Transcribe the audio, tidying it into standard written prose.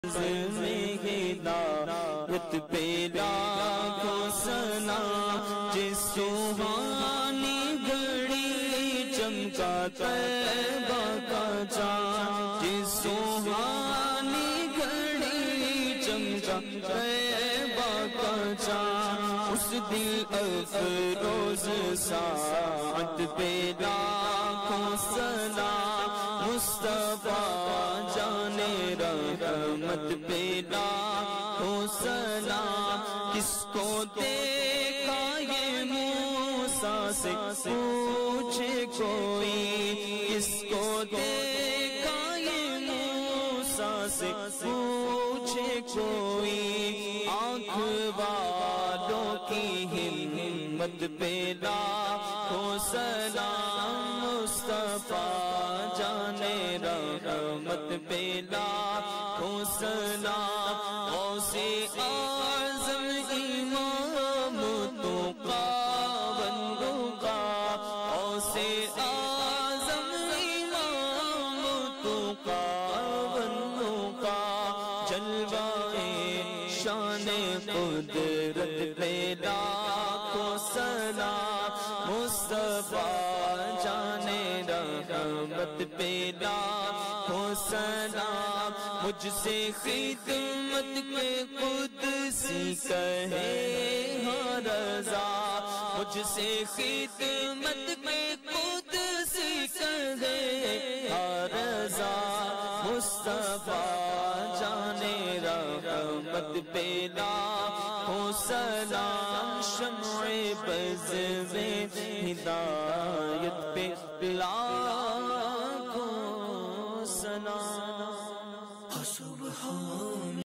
میں ہدایت پہ لاکھوں سلام، جس سبحانی گھڑی چمکا طیبہ کا چاند، جس سبحانی گھڑی چمکا طیبہ کا چاند، اس دل افروز ساعت پہ لاکھوں سلام، مصطفیٰ جانے رحمت پہ لاکھوں سلام، کس کو دیکھا یہ موسیٰ سے پوچھے کوئی، کس کو دیکھا یہ موسیٰ سے پوچھے کوئی، آنکھ والوں کی ہمت پہ لاکھوں سلام، مصطفیٰ جانے رحمت پہ لاکھوں سلام، غوث اعظم امام تقی بندگا، غوث اعظم امام تقی بندگا، جلوہ شان قدرت پہ لاکھوں سلام، مصطفیٰ جانے رحمت پہ لاکھوں سلام، مجھ سے خدمت کے قدسی کہے ہاں رضا، مجھ سے خدمت کے قدسی کہے ہاں رضا، مصطفیٰ جانے رحمت پہ لاکھوں سلام، شمع بز میں ہدایت پہ لاکھوں سلام۔